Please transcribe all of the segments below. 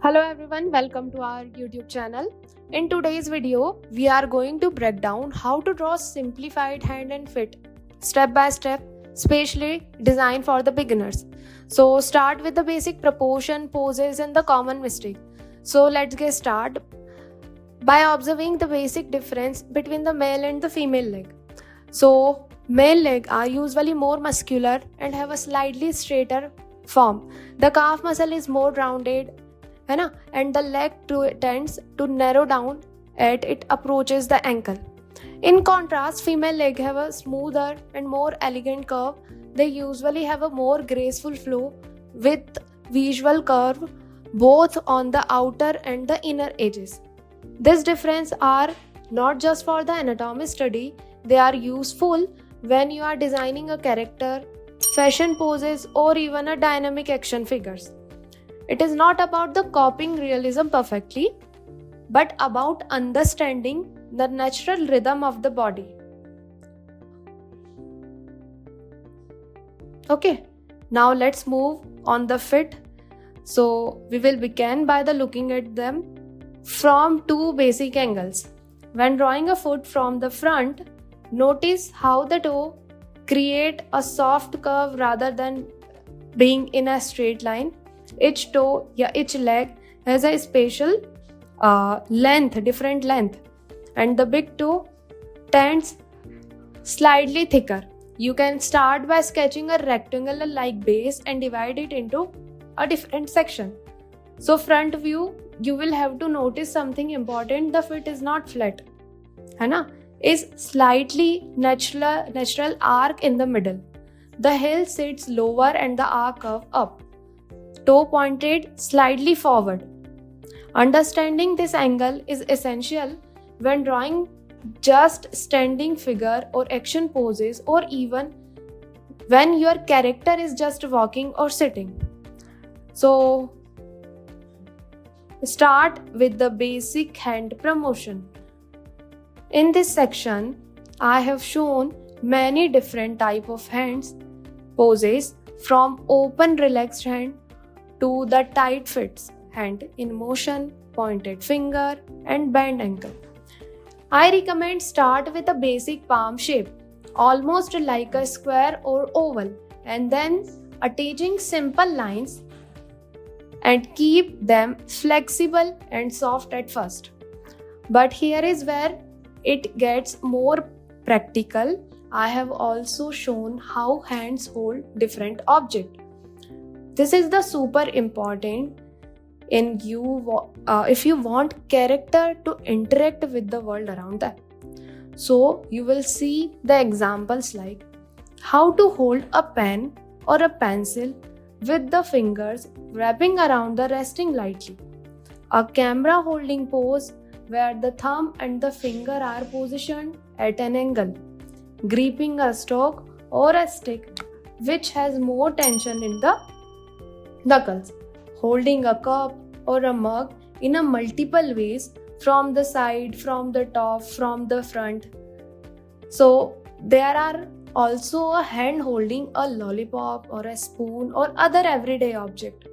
Hello everyone, welcome to our YouTube channel. In today's video, we are going to break down how to draw simplified hand and feet step by step, specially designed for the beginners. So start with the basic proportion, poses and the common mistake. So let's get started by observing the basic difference between the male and the female leg. So male leg are usually more muscular and have a slightly straighter form. The calf muscle is more rounded, है ना, and the leg tends to narrow down as it approaches the ankle. In contrast, female leg have a smoother and more elegant curve. They usually have a more graceful flow with visual curve both on the outer and the inner edges. These differences are not just for the anatomy study, they are useful when you are designing a character, fashion poses, or even a dynamic action figures. It is not about the copying realism perfectly, but about understanding the natural rhythm of the body. Okay, now let's move on the fit. So we will begin by the looking at them from two basic angles. When drawing a foot from the front, notice how the toe create a soft curve rather than being in a straight line. Each toe, each leg has a special different length, and the big toe tends slightly thicker. You can start by sketching a rectangular like base and divide it into a different section. So front view, you will have to notice something important. The foot is not flat, है ना? Is slightly natural arc in the middle. The heel sits lower and the arc curve up. Toe pointed slightly forward. Understanding this angle is essential when drawing just standing figure or action poses, or even when your character is just walking or sitting. So start with the basic hand promotion. In this section, I have shown many different type of hands poses, from open relaxed hand to the tight fits hand in motion, pointed finger and bent ankle. I recommend start with a basic palm shape, almost like a square or oval, and then attaching simple lines and keep them flexible and soft at first. But here is where it gets more practical. I have also shown how hands hold different objects. This is the super important in if you want character to interact with the world around them. So you will see the examples like how to hold a pen or a pencil with the fingers wrapping around the resting lightly. A camera holding pose where the thumb and the finger are positioned at an angle. Gripping a stalk or a stick which has more tension in the knuckles. Holding a cup or a mug in a multiple ways, from the side, from the top, from the front. So there are also a hand holding a lollipop or a spoon or other everyday object.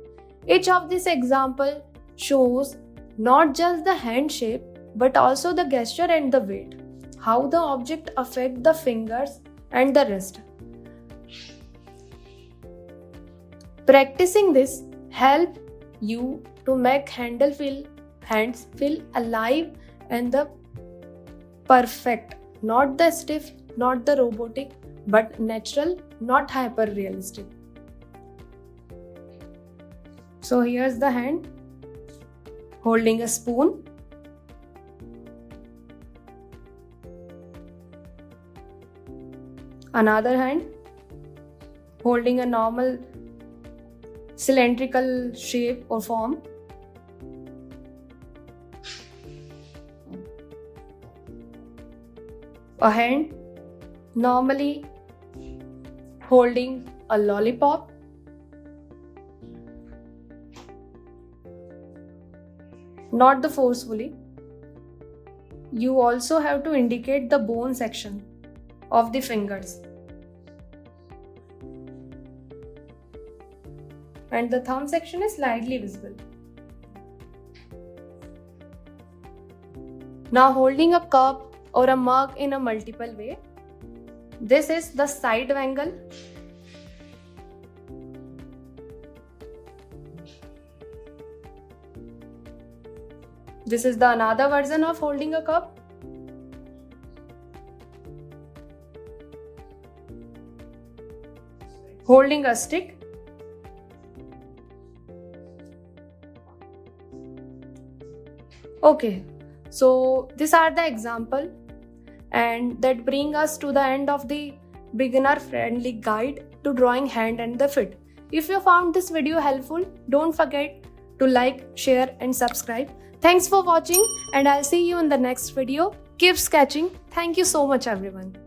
Each of these example shows not just the hand shape but also the gesture and the weight, how the object affect the fingers and the wrist. Practicing this help you to make hands feel alive and the perfect, not the stiff, not the robotic, but natural, not hyper realistic. So here's the hand holding a spoon. Another hand holding a normal cylindrical shape or form. A hand normally holding a lollipop. Not the forcefully. You also have to indicate the bone section of the fingers. And the thumb section is slightly visible. Now holding a cup or a mug in a multiple way. This is the side angle. This is the another version of holding a cup. Holding a stick. Okay, so these are the example, and that bring us to the end of the beginner friendly guide to drawing hand and the feet. If you found this video helpful, don't forget to like, share and subscribe. Thanks for watching, and I'll see you in the next video. Keep sketching. Thank you so much everyone.